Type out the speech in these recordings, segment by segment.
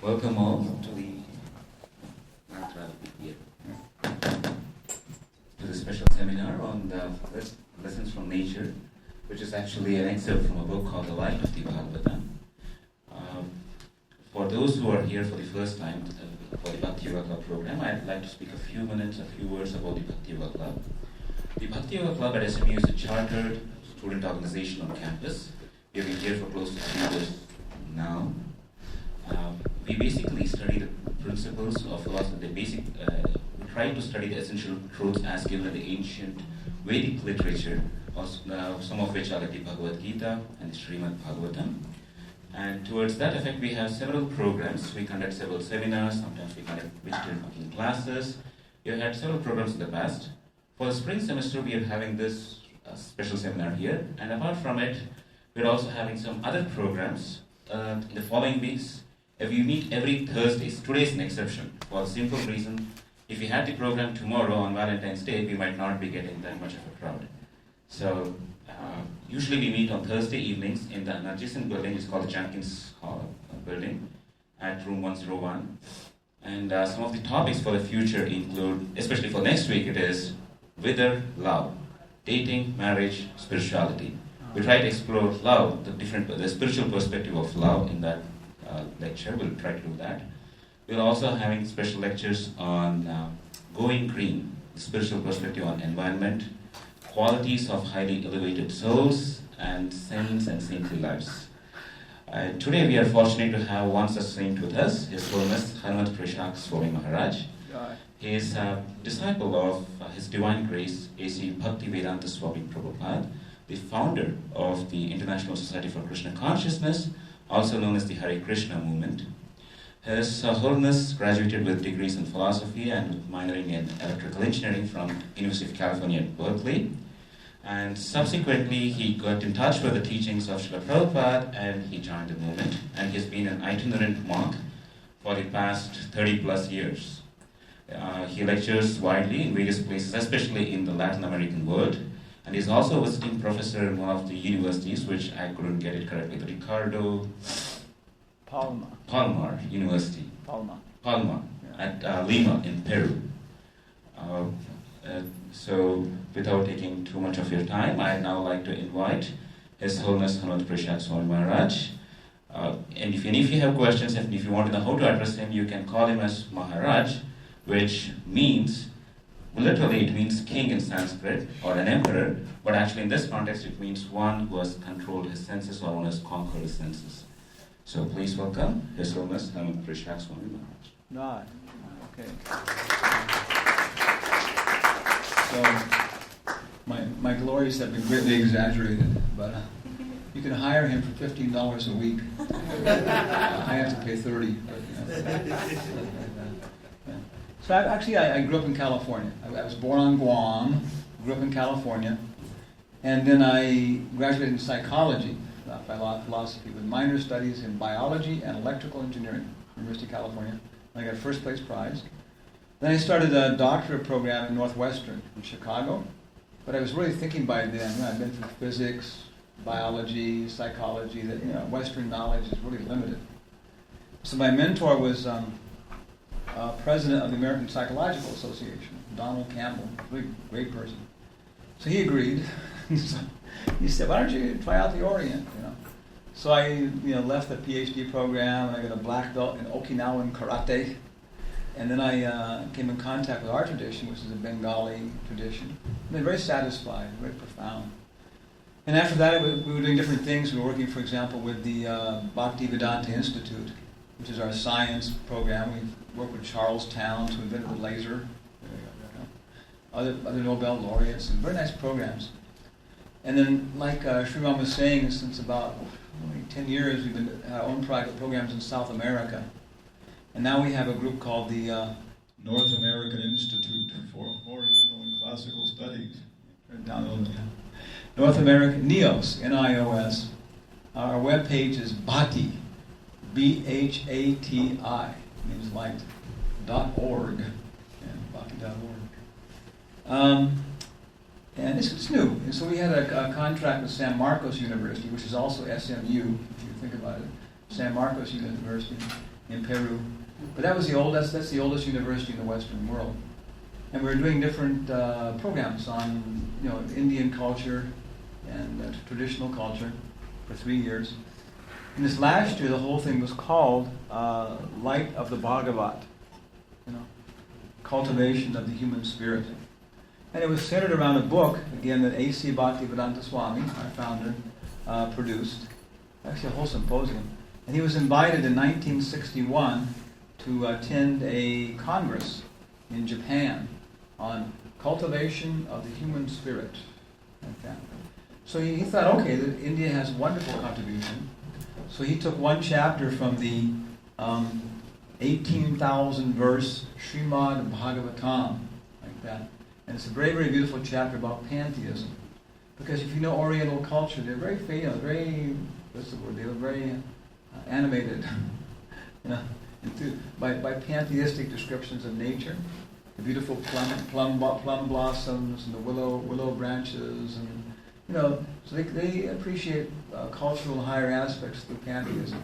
Welcome all to the special seminar on the lessons from nature, which is actually an excerpt from a book called The Life of the Bhagavat. For those who are here for the first time for the Bhakti Yoga Club program, I'd like to speak a few words about the Bhakti Yoga Club. The Bhakti Yoga Club at SMU is a chartered student organization on campus. We have been here for close to 3 years now. We basically study the principles of philosophy. We try to study the essential truths as given in the ancient Vedic literature, some of which are like the Bhagavad Gita and the Srimad Bhagavatam. And towards that effect, we have several programs. We conduct several seminars. Sometimes we conduct vegetarian classes. We have had several programs in the past. For the spring semester, we are having this special seminar here. And apart from it, we're also having some other programs in the following weeks. We meet every Thursdays. Today is an exception for the simple reason, if we had the program tomorrow on Valentine's Day, we might not be getting that much of a crowd. So usually we meet on Thursday evenings in the adjacent building. It's called the Jenkins Hall building at room 101. And some of the topics for the future include, especially for next week, it is Wither Love, dating, marriage, spirituality. We try to explore love, the spiritual perspective of love in that lecture. We'll try to do that. We're also having special lectures on going green, the spiritual perspective on environment, qualities of highly elevated souls, and saints and saintly lives. Today we are fortunate to have one such saint with us, His Holiness Hanumat Presaka Swami Maharaj. He is a disciple of His Divine Grace, A.C. Bhaktivedanta Swami Prabhupada, the founder of the International Society for Krishna Consciousness, also known as the Hare Krishna movement. His Holiness graduated with degrees in philosophy and minoring in electrical engineering from University of California at Berkeley. And subsequently, he got in touch with the teachings of Srila Prabhupada and he joined the movement. And he's been an itinerant monk for the past 30 plus years. He lectures widely in various places, especially in the Latin American world. And he's also a visiting professor in one of the universities, which I couldn't get it correctly, the Ricardo Palmar University. Palma, yeah. At Lima in Peru. So without taking too much of your time, I'd now like to invite His Holiness Hanumat Presaka Swami Maharaj. And if you have questions, and if you want to know how to address him, you can call him as Maharaj, which means, literally it means king in Sanskrit, or an emperor, but actually in this context it means one who has controlled his senses or one who has conquered his senses. So please welcome His Holiness Hanumat Presaka Swami Maharaj. Okay. So my glories have been greatly exaggerated, but you can hire him for $15 a week. I have to pay $30. So I grew up in California. I was born on Guam, grew up in California, and then I graduated in psychology by law and philosophy with minor studies in biology and electrical engineering, University of California. I got a first place prize. Then I started a doctorate program in Northwestern in Chicago, but I was really thinking by then, I've been through physics, biology, psychology, that Western knowledge is really limited. So my mentor was president of the American Psychological Association, Donald Campbell, a really great person. So he agreed. So he said, "Why don't you try out the Orient?" So I, left the PhD program and I got a black belt in Okinawan karate, and then I came in contact with our tradition, which is a Bengali tradition. And been very satisfied, very profound. And after that, we were doing different things. We were working, for example, with the Bhaktivedanta Institute, which is our science program. We work with Charles Towns, who invented the laser, other Nobel laureates, and very nice programs. And then, like Sri Ram was saying, since about 10 years, we've been our own private programs in South America. And now we have a group called the North American Institute for Oriental and Classical Studies. North American, NIOS, N-I-O-S. Our webpage is Bhati, B-H-A-T-I, means light, .org, Bhati.org. And it's new. And so we had a contract with San Marcos University, which is also SMU, if you think about it, San Marcos University in Peru. But that's the oldest university in the Western world. And we were doing different programs on Indian culture and traditional culture for 3 years. And this last year, the whole thing was called Light of the Bhagavat, cultivation of the human spirit. And it was centered around a book, again, that A.C. Bhaktivedanta Swami, our founder, produced. Actually, a whole symposium. And he was invited in 1961 to attend a congress in Japan on cultivation of the human spirit. Like that. So he thought, okay, that India has wonderful contribution. So he took one chapter from the 18,000 verse Srimad Bhagavatam, like that. And it's a very, very beautiful chapter about pantheism. Because if you know Oriental culture, they're very, what's the word? They were very animated, by pantheistic descriptions of nature. The beautiful plum blossoms and the willow branches, and so they appreciate cultural higher aspects through pantheism.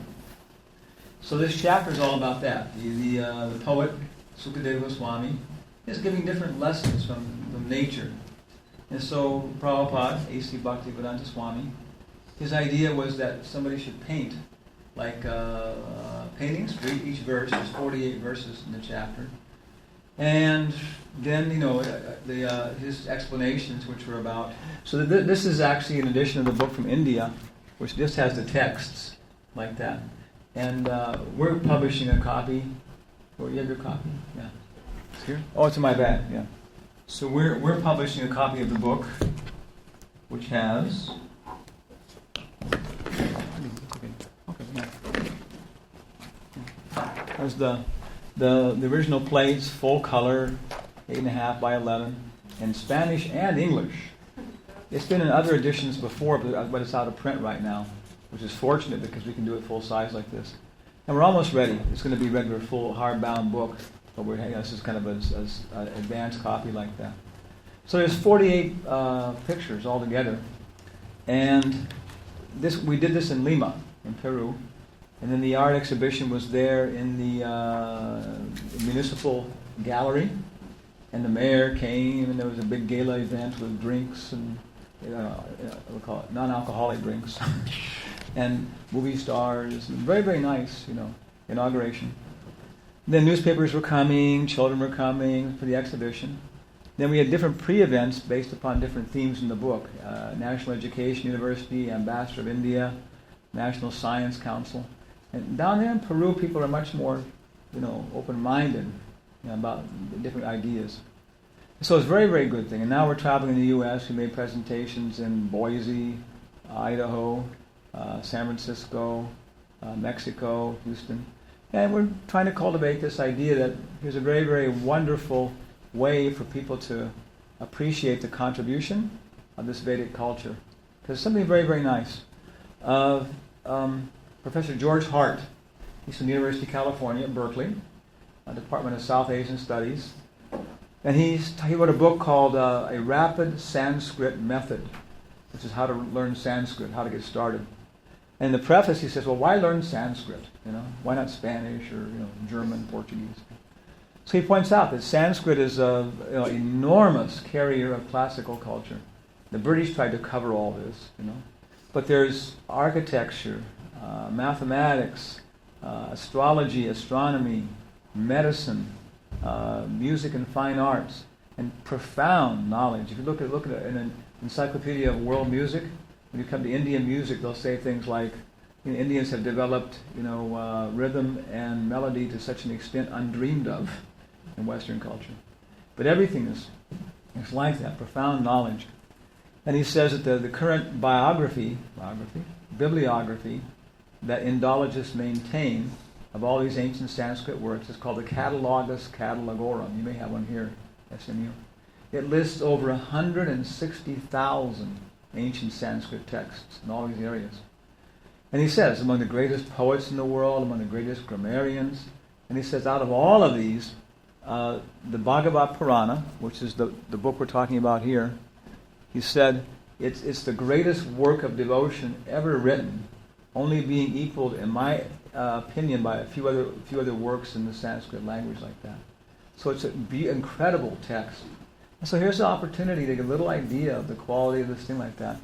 So this chapter is all about that. The poet Sukadeva Goswami is giving different lessons from nature. And so Prabhupada, A.C. Bhaktivedanta Swami, his idea was that somebody should paint like paintings for each verse. There's 48 verses in the chapter. And then, his explanations, which were about... So this is actually an edition of the book from India, which just has the texts like that. And we're publishing a copy. Oh, you have your copy? Yeah. It's here? Oh, it's in my bag, yeah. So we're publishing a copy of the book, which has... There's the original plates, full color, 8.5 by 11, in Spanish and English. It's been in other editions before, but it's out of print right now, which is fortunate because we can do it full size like this. And we're almost ready. It's going to be a regular full hardbound book, but this is kind of an advanced copy like that. So there's 48 pictures altogether, and we did this in Lima, in Peru. And then the art exhibition was there in the municipal gallery. And the mayor came, and there was a big gala event with drinks and, we'll call it non-alcoholic drinks. And movie stars. And very, very nice, inauguration. Then newspapers were coming, children were coming for the exhibition. Then we had different pre-events based upon different themes in the book. National Education University, Ambassador of India, National Science Council. And down there in Peru, people are much more, open-minded about different ideas. So it's a very, very good thing. And now we're traveling in the U.S. We made presentations in Boise, Idaho, San Francisco, Mexico, Houston. And we're trying to cultivate this idea that here's a very, very wonderful way for people to appreciate the contribution of this Vedic culture. Because it's something very, very nice. Professor George Hart, he's from the University of California at Berkeley, Department of South Asian Studies. And he wrote a book called A Rapid Sanskrit Method, which is how to learn Sanskrit, how to get started. And in the preface he says, well, why learn Sanskrit? Why not Spanish or German, Portuguese? So he points out that Sanskrit is an enormous carrier of classical culture. The British tried to cover all this, But there's architecture, mathematics, astrology, astronomy, medicine, music and fine arts, and profound knowledge. If you look at an encyclopedia of world music, when you come to Indian music, they'll say things like, Indians have developed, rhythm and melody to such an extent undreamed of in Western culture. But everything is like that, profound knowledge. And he says that the current bibliography that Indologists maintain of all these ancient Sanskrit works is called the Catalogus Catalogorum. You may have one here, SMU. It lists over 160,000 ancient Sanskrit texts in all these areas. And he says, among the greatest poets in the world, among the greatest grammarians, and he says out of all of these, the Bhagavat Purana, which is the book we're talking about here, he said, it's the greatest work of devotion ever written only being equaled, in my opinion, by a few other works in the Sanskrit language like that. So it's an incredible text. And so here's the opportunity to get a little idea of the quality of this thing like that.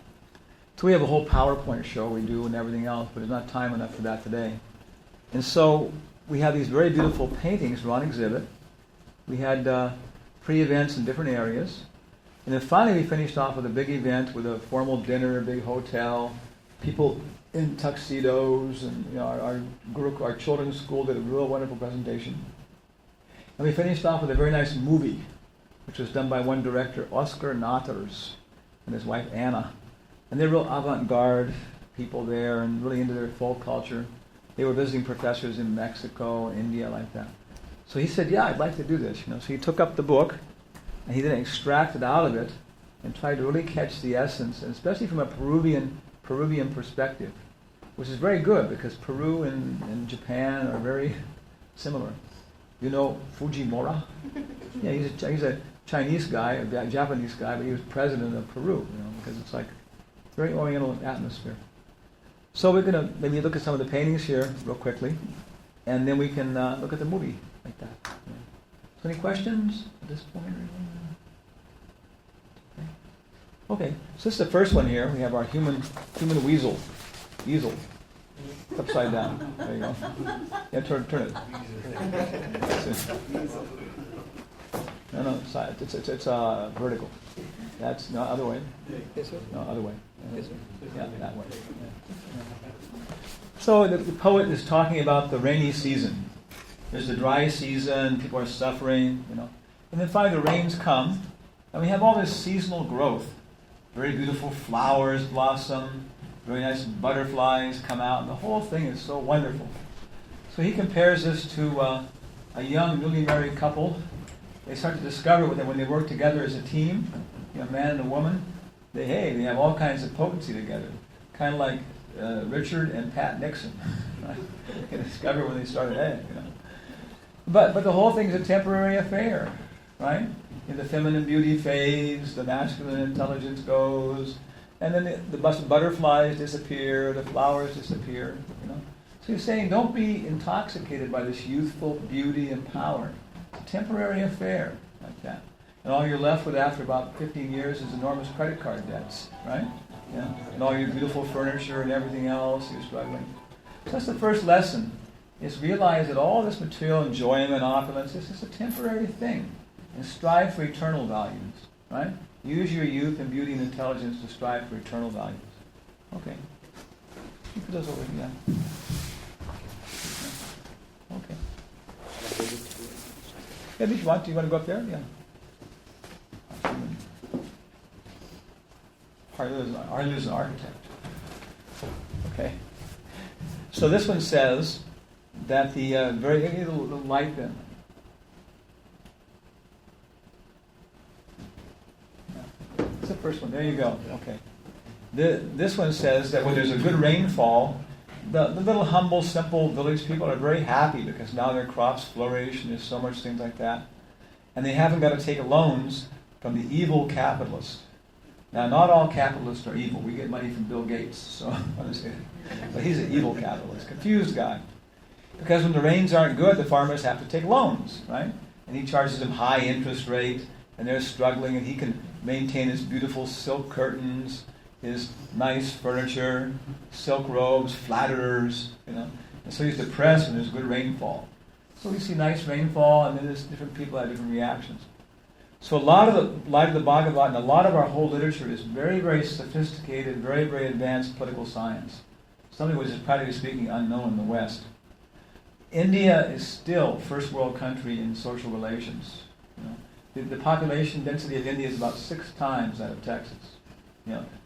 So we have a whole PowerPoint show we do and everything else, but there's not time enough for that today. And so we have these very beautiful paintings on exhibit. We had pre-events in different areas. And then finally we finished off with a big event with a formal dinner, a big hotel, people in tuxedos, and our children's school did a real wonderful presentation. And we finished off with a very nice movie, which was done by one director, Oscar Natters, and his wife Anna. And they're real avant-garde people there and really into their folk culture. They were visiting professors in Mexico and India like that. So he said, yeah, I'd like to do this. So he took up the book, and he then extracted out of it and tried to really catch the essence, and especially from a Peruvian perspective, which is very good because Peru and Japan are very similar. You know Fujimura? Yeah, he's a Chinese guy, a Japanese guy, but he was president of Peru, because it's like very oriental atmosphere. So we're going to maybe look at some of the paintings here real quickly, and then we can look at the movie like that. So any questions at this point? Okay, so this is the first one here. We have our human weasel. Easel. Upside down. There you go. Yeah, turn it. No, it's vertical. That's no other way. No, other way. Yeah, that way. Yeah. So the poet is talking about the rainy season. There's the dry season, people are suffering, And then finally the rains come, and we have all this seasonal growth. Very beautiful flowers blossom, very nice butterflies come out, and the whole thing is so wonderful. So he compares this to a young, newly married couple. They start to discover that when they work together as a team, a man and a woman, they have all kinds of potency together. Kind of like Richard and Pat Nixon. Right? They discover when they started, But the whole thing is a temporary affair, right? In the feminine beauty fades, the masculine intelligence goes, and then the butterflies disappear, the flowers disappear, So he's saying, don't be intoxicated by this youthful beauty and power. It's a temporary affair like that. And all you're left with after about 15 years is enormous credit card debts, right? Yeah. And all your beautiful furniture and everything else, you're struggling. So that's the first lesson, is realize that all this material enjoyment, opulence, is just a temporary thing. And strive for eternal values, right? Use your youth and beauty and intelligence to strive for eternal values. Okay. You put those over here. Okay. Yeah, if you want, do you want to go up there? Yeah. Harley is an architect. Okay. So this one says that the the light then. That's the first one. There you go. Okay. This one says that when there's a good rainfall, the little humble, simple village people are very happy because now their crops flourish and there's so much things like that. And they haven't got to take loans from the evil capitalist. Now, not all capitalists are evil. We get money from Bill Gates, so but he's an evil capitalist, confused guy. Because when the rains aren't good, the farmers have to take loans, right? And he charges them high interest rate, and they're struggling, and he can maintain his beautiful silk curtains, his nice furniture, silk robes, flatterers, And so he's depressed when there's good rainfall. So we see nice rainfall, and then there's different people have different reactions. So a lot of the light of the Bhagavat and a lot of our whole literature is very, very sophisticated, very, very advanced political science. Something which is, practically speaking, unknown in the West. India is still first world country in social relations. The population density of India is about 6 times that of Texas.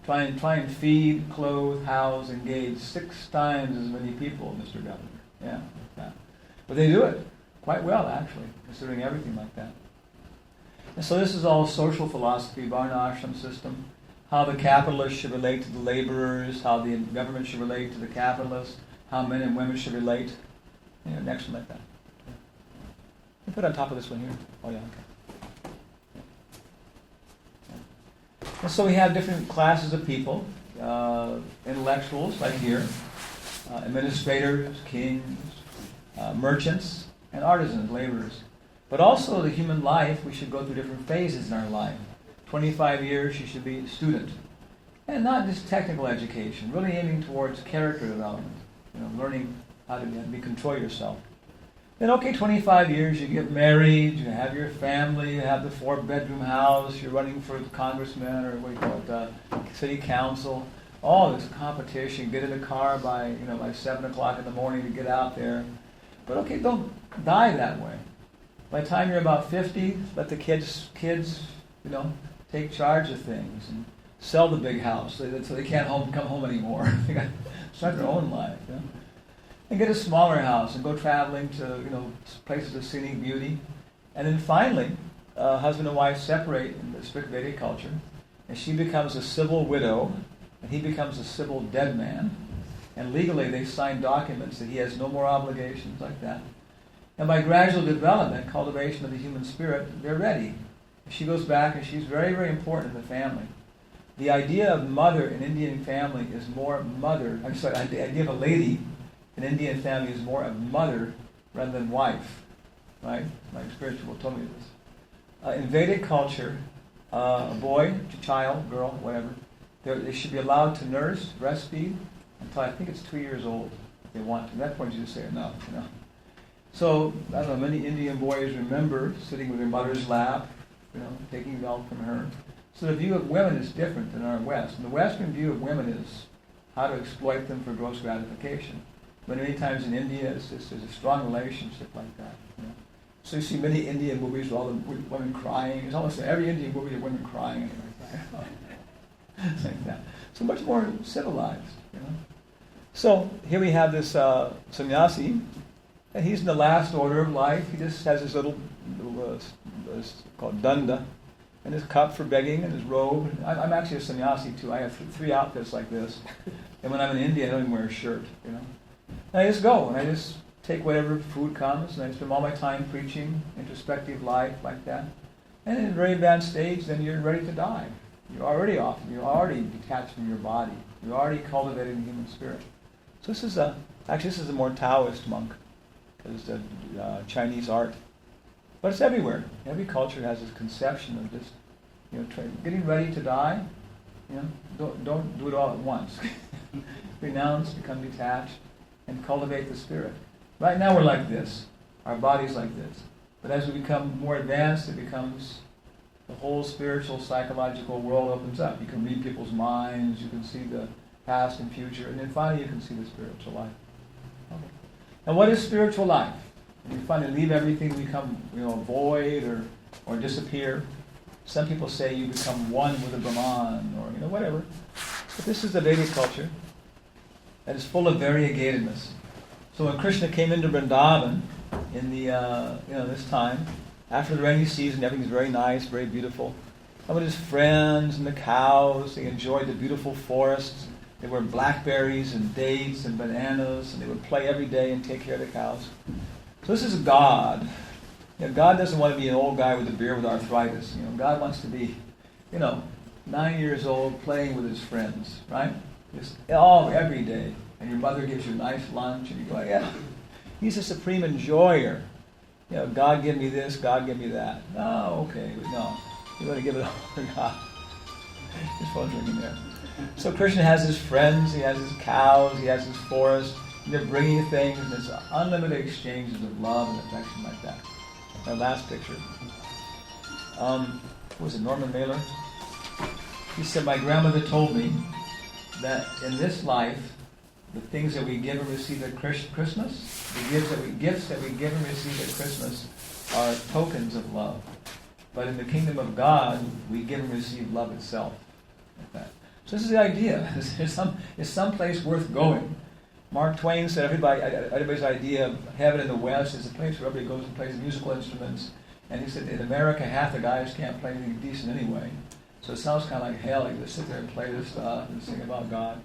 Try and feed, clothe, house, engage 6 times as many people, Mr. Governor. Yeah. But they do it quite well, actually, considering everything like that. And so this is all social philosophy, Varna Ashram system, how the capitalists should relate to the laborers, how the government should relate to the capitalists, how men and women should relate. Next one like that. You put on top of this one here. Oh, yeah, okay. And so we have different classes of people, intellectuals, like here. administrators, kings, merchants, and artisans, laborers. But also the human life, we should go through different phases in our life. 25 years, you should be a student. And not just technical education, really aiming towards character development, learning how to control yourself. Then, 25 years, you get married, you have your family, you have the 4-bedroom house, you're running for congressman or what do you call it, city council, all this competition, get in a car by 7 o'clock in the morning to get out there. But don't die that way. By the time you're about 50, let the kids, take charge of things and sell the big house so they can't come home anymore. They got to start their own life. And get a smaller house and go traveling to places of scenic beauty. And then finally, husband and wife separate in the strict Vedic culture, and she becomes a civil widow, and he becomes a civil dead man. And legally, they sign documents that he has no more obligations like that. And by gradual development, cultivation of the human spirit, they're ready. She goes back, and she's very, very important in the family. The idea of mother in Indian family is more mother. The idea of a lady in Indian family is more of mother rather than wife. Right? My spiritual told me this. In Vedic culture, a boy, child, girl, whatever, they should be allowed to nurse, breastfeed, until I think it's 2 years old if they want to. At that point, you just say enough. So, I don't know, many Indian boys remember sitting with their mother's lap, taking milk from her. So the view of women is different than our West. And the Western view of women is how to exploit them for gross gratification. But many times in India, there's a strong relationship like that. So you see many Indian movies with all the women crying. It's almost every Indian movie of women crying and like that. It's like that. So much more civilized. So here we have this sannyasi, and he's in the last order of life. He just has his little called danda, and his cup for begging, and his robe. I'm actually a sannyasi too. I have 3 outfits like this, and when I'm in India, I don't even wear a shirt. And I just go, and I just take whatever food comes, and I spend all my time preaching introspective life like that. And in a very advanced stage, then you're ready to die. You're already detached from your body. You're already cultivating the human spirit. So this is a more Taoist monk. It's a Chinese art. But it's everywhere. Every culture has this conception of just, getting ready to die. Don't do it all at once. Renounce, become detached, and cultivate the spirit. Right now we're like this. Our body's like this. But as we become more advanced, it becomes the whole spiritual, psychological world opens up. You can read people's minds, you can see the past and future, and then finally you can see the spiritual life. Okay. Now what is spiritual life? When we finally leave everything, we become void or disappear. Some people say you become one with the Brahman or whatever. But this is the Vedic culture that is full of variegatedness. So when Krishna came into Vrindavan in the this time, after the rainy season, everything's very nice, very beautiful. And with his friends and the cows, they enjoyed the beautiful forests. They were blackberries and dates and bananas, and they would play every day and take care of the cows. So this is God. God doesn't want to be an old guy with a beard with arthritis. God wants to be, 9 years old playing with his friends, right? Just every day. And your mother gives you a nice lunch, and you go, yeah. He's a supreme enjoyer. God give me this, God give me that. No, okay, no. You want to give it all to God. His phone's ringing there. So Krishna has his friends, he has his cows, he has his forest, and they're bringing things, and there's unlimited exchanges of love and affection like that. Our last picture. What was it, Norman Mailer? He said, my grandmother told me that in this life, the things that we give and receive at Christmas, the gifts that we give and receive at Christmas are tokens of love. But in the kingdom of God, we give and receive love itself. Like that. So this is the idea. It's some place worth going. Mark Twain said everybody's idea of heaven in the West is a place where everybody goes and plays musical instruments. And he said in America, half the guys can't play anything decent anyway. So it sounds kind of like hell. You just sit there and play this stuff and sing about God.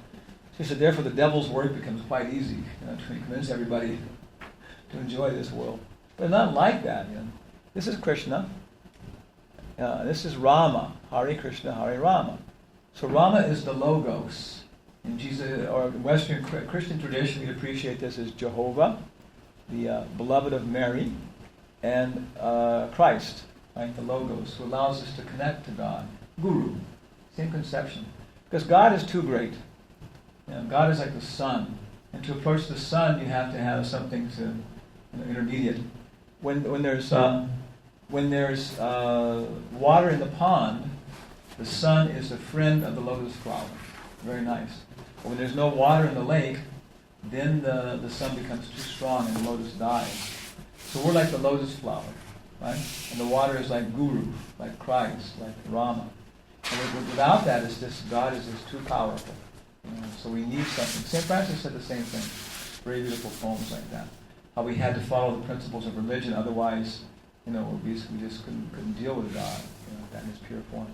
So he said, therefore, the devil's work becomes quite easy to convince everybody to enjoy this world. But it's not like that. This is Krishna. This is Rama. Hare Krishna, Hare Rama. So Rama is the Logos. In Jesus, or Western Christian tradition, we appreciate this as Jehovah, the beloved of Mary, and Christ, right, the Logos, who allows us to connect to God. Guru, same conception. Because God is too great. God is like the sun. And to approach the sun, you have to have something to intermediate. When there's water in the pond, the sun is the friend of the lotus flower. Very nice. But when there's no water in the lake, then the sun becomes too strong and the lotus dies. So we're like the lotus flower, right? And the water is like Guru, like Christ, like Rama. And without that, it's just God is just too powerful. So we need something. St. Francis said the same thing. Very beautiful poems like that. How we had to follow the principles of religion, otherwise, we just couldn't deal with God, that in its pure form.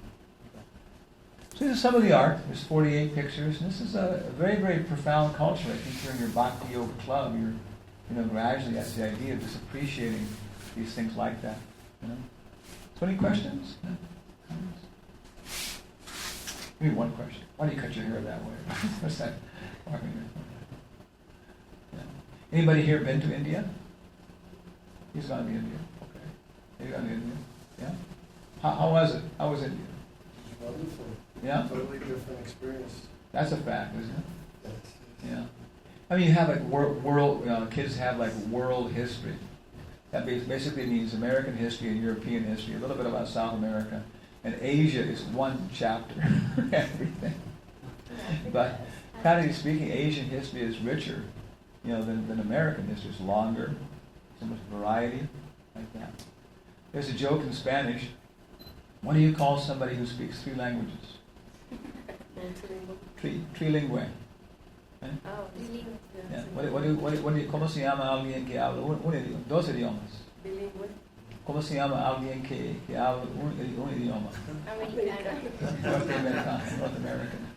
So this is some of the art. There's 48 pictures. And this is a very, very profound culture. I think here in your Bhakti Yoga club, you're gradually, that's the idea of just appreciating these things like that. So any questions? Comments? Maybe one question. Why do you cut your hair that way? What's that? Yeah. Anybody here been to India? He's gone to India. Okay. Have you gone to India? Yeah? How was it? How was India? Wonderful. Yeah? Totally different experience. That's a fact, isn't it? Yes. Yeah. I mean, you have like world, kids have like world history. That basically means American history and European history, a little bit about South America. And Asia is one chapter, everything. But practically speaking, Asian history is richer, than American history. It's longer, so much variety, like that. There's a joke in Spanish. What do you call somebody who speaks 3 languages? Trilingüe. ¿Eh? Yeah. ¿Cómo se llama alguien que habla dos idiomas? Bilingüe. ¿Cómo se llama alguien que habla un idioma? North American.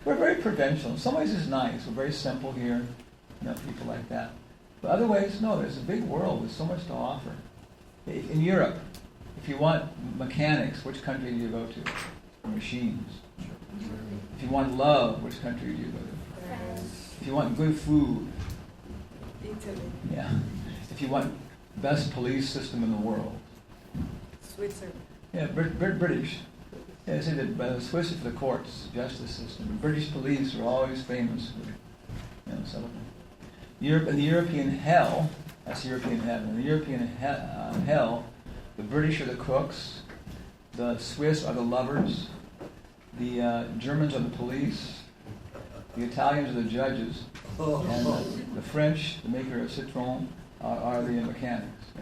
We're very provincial. In some ways it's nice. We're very simple here. People like that. But other ways, no, there's a big world. There's so much to offer. In Europe, if you want mechanics, which country do you go to? Machines. If you want love, which country do you go to? France. If you want good food. Italy. Yeah. If you want best police system in the world. Switzerland. Yeah, British. Yeah, they say that Swiss is the courts, justice system. The British police are always famous for something. Europe and the European hell, that's European heaven. In the European hell, the British are the cooks, the Swiss are the lovers, the Germans are the police, the Italians are the judges, and the French, the maker of citron, are the mechanics.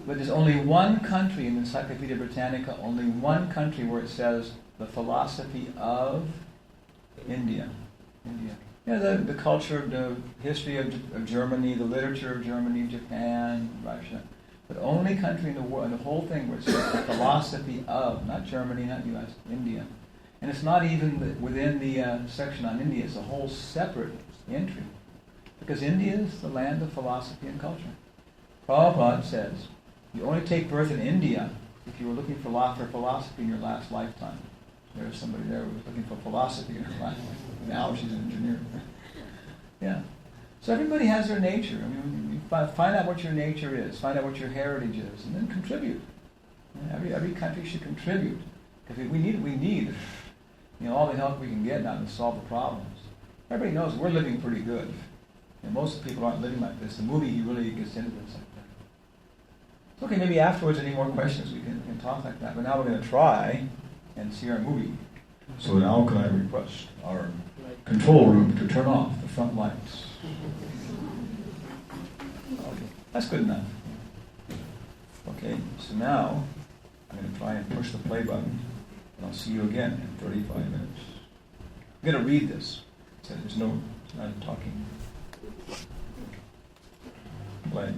But there's only one country in the Encyclopedia Britannica, only one country where it says the philosophy of India. The culture, the history of Germany, the literature of Germany, Japan, Russia. But only country in the world, in the whole thing, where it says the philosophy of, not Germany, not U.S., India. And it's not even within the section on India, it's a whole separate entry. Because India is the land of philosophy and culture. Prabhupada says, you only take birth in India if you were looking for philosophy in your last lifetime. There's somebody there who was looking for philosophy in her last lifetime. Now she's an engineer. Yeah. So everybody has their nature. I mean, you find out what your nature is, find out what your heritage is, and then contribute. Every country should contribute. Because we need all the help we can get now to solve the problems. Everybody knows we're living pretty good. And most people aren't living like this. The movie really gets into this like that. Okay, maybe afterwards, any more questions, we can talk like that. But now we're going to try and see our movie. So now can I request our control room to turn off the front lights? Okay, that's good enough. Okay, so now I'm going to try and push the play button, and I'll see you again in 35 minutes. I'm going to read this, so there's no talking. Play.